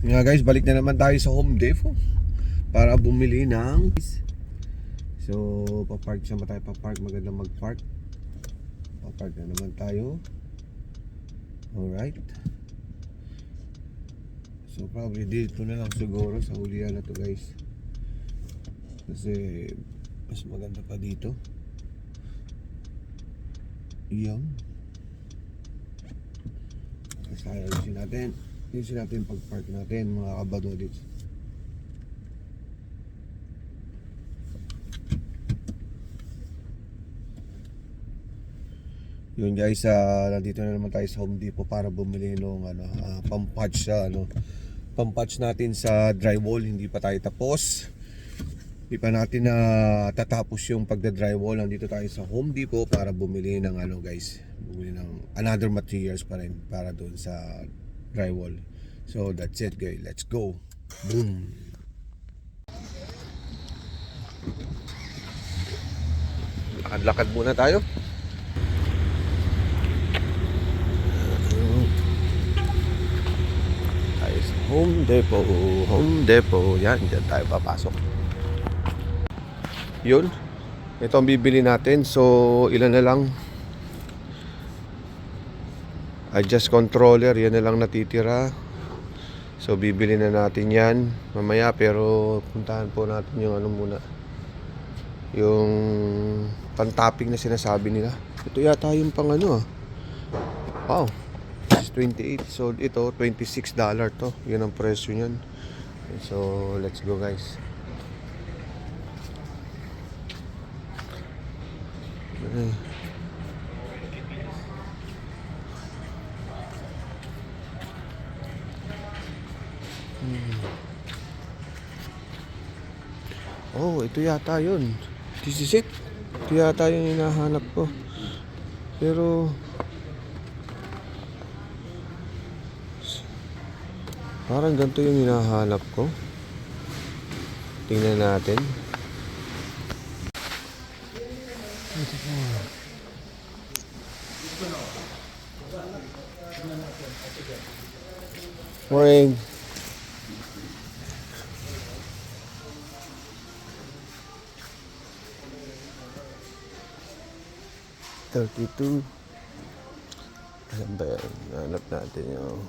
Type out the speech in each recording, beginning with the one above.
Nga guys, balik na naman tayo sa Home Depot para bumili ng so, papark siya tayo, papark, magandang magpark. Papark na naman tayo. Alright. So probably dito na lang siguro sa hulihan na to guys. Kasi mas maganda pa dito. Iyon. Basta ayusin natin. Ayusin natin yung pag-park natin mga kabadodits. Yun guys, nandito na naman tayo sa Home Depot para bumili ng pang-patch pang-patch natin sa drywall. Hindi pa tayo tapos. Hindi pa natin na tatapos yung pagda-drywall. Nandito tayo sa Home Depot para bumili ng guys, bumili ng another materials pa rin para doon sa drywall. So that's it guys, let's go. Boom. Lakad-lakad muna tayo. Home Depot, yan, dyan tayo papasok. Yun, ito ang bibili natin. So, ilan na lang, adjust controller, yan na lang natitira. So, bibili na natin yan mamaya. Pero, puntahan po natin yung muna, yung pan-topping na sinasabi nila. Ito yata yung pang wow, 28. So ito $26 to. Yun ang presyo niyan. So let's go guys. Oh, ito yata yun. This is it. Ito yata yung hinahanap ko. Pero parang ganito yung hinahanap ko. Tingnan natin. Morning. $32. Alam ba yan? Hanap natin yung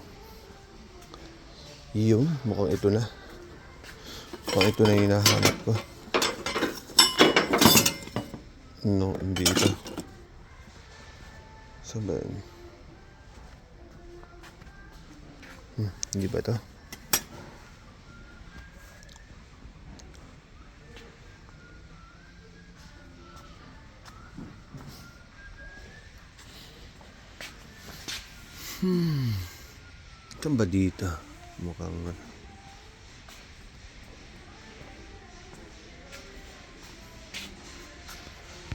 mukhang ito na. Mukhang ito na yung hinahanap ko. No, hindi ito. Saan ba yun? Hindi ba ito? Saan ba dito? Mukhang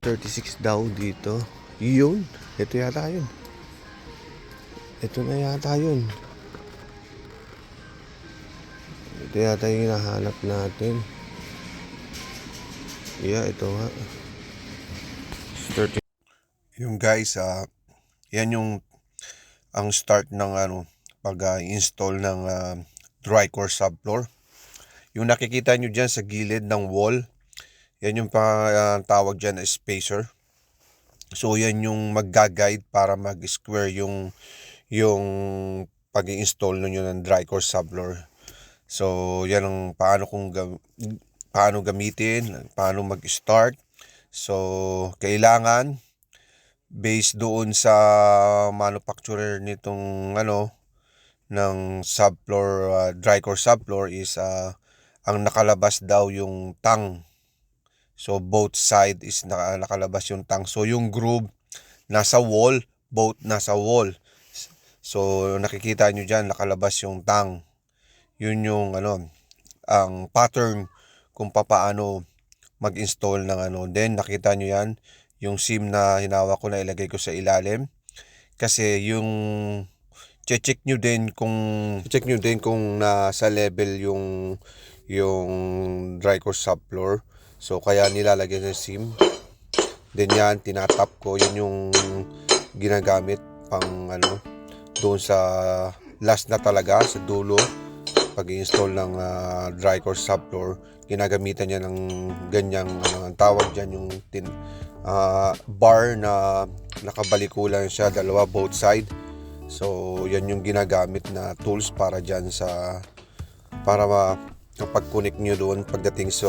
$36 daw dito. Yun. Ito yata yun. Ito na yata yun. Ito yata yung hinahanap natin. Yeah, ito nga. 30. Yung guys, yan yung ang start ng pag-install ng Drycore subfloor. Yung nakikita nyo dyan sa gilid ng wall, yan yung tawag dyan na spacer. So yan yung mag-guide para mag-square yung pag-install nyo ng Drycore subfloor. So yan ang paano gamitin, paano mag-start. So kailangan based doon sa manufacturer nitong ng subfloor, Drycore subfloor is ang nakalabas daw yung tang. So both side is nakalabas yung tang. So yung groove nasa wall, both nasa wall. So nakikita nyo dyan, nakalabas yung tang. Yun yung ang pattern kung paano mag-install ng Then nakita nyo yan, yung SIM na hinawa ko na ilagay ko sa ilalim. Kasi yung check nyo din kung nasa level yung Drycore subfloor. So kaya nilalagay ng SIM. Then yan, tinatap ko. Yun yung ginagamit pang doon sa last na talaga, sa dulo. pag-install ng dry core subfloor, ginagamitan niya ng ganyang ang tawag dyan yung bar na nakabalikulan siya, dalawa both side. So yan yung ginagamit na tools para dyan para kapag-connect nyo doon pagdating sa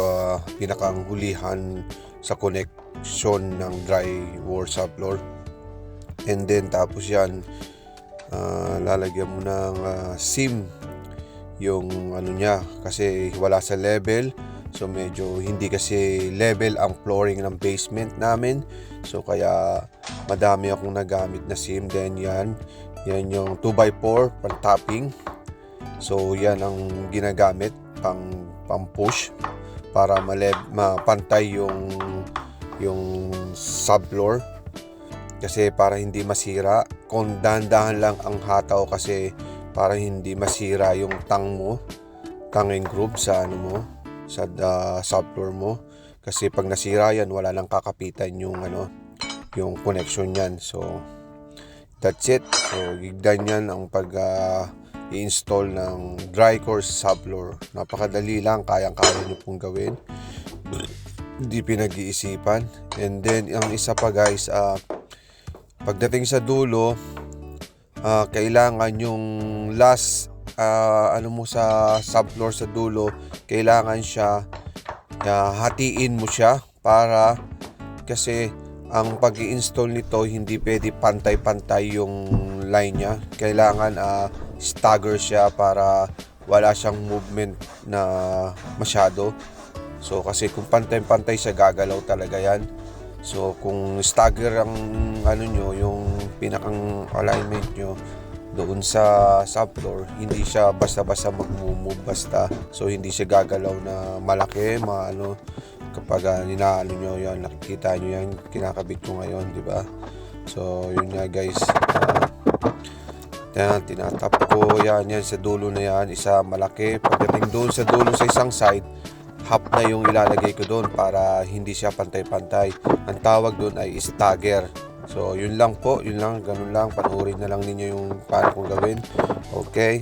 pinakang hulihan sa connection ng dry core subfloor. And then tapos yan, lalagyan mo ng seam yung ano niya, kasi wala sa level. So medyo hindi kasi level ang flooring ng basement namin, so kaya madami akong nagamit na seam. Then yan yung 2x4 pang topping. So yan ang ginagamit pang push para mapantay yung subfloor, kasi para hindi masira. Kung dahan-dahan lang ang hataw, kasi para hindi masira yung tanging groove sa sa subfloor mo, kasi pag nasira yan wala nang kakapitan yung yung connection niyan. So that's it. So gigdan yan ang i-install ng dry core subfloor. Napakadali lang, kayang-kaya nyo pong gawin, hindi pinag-iisipan. And then ang isa pa guys, pagdating sa dulo, kailangan yung last mo sa subfloor sa dulo, kailangan siya hatiin mo siya, para kasi ang pag-i-install nito hindi pwede pantay-pantay yung line niya. Kailangan stagger siya para wala siyang movement na masyado. So kasi kung pantay-pantay siya, gagalaw talaga yan. So kung stagger ang nyo, yung pinakang alignment nyo doon sa subfloor, hindi siya basta-basta mag-move basta. So hindi siya gagalaw na malaki, kapag ninaano nyo yan, nakikita nyo yan, kinakabit ko ngayon, di ba? So yun nga guys, tinatap ko yan sa dulo na yan, isa malaki. Pagdating doon sa dulo sa isang side, half na yung ilalagay ko doon para hindi siya pantay-pantay. Ang tawag doon ay stagger. So yun lang po, ganun lang. Panoorin na lang ninyo yung paano kong gawin. Okay.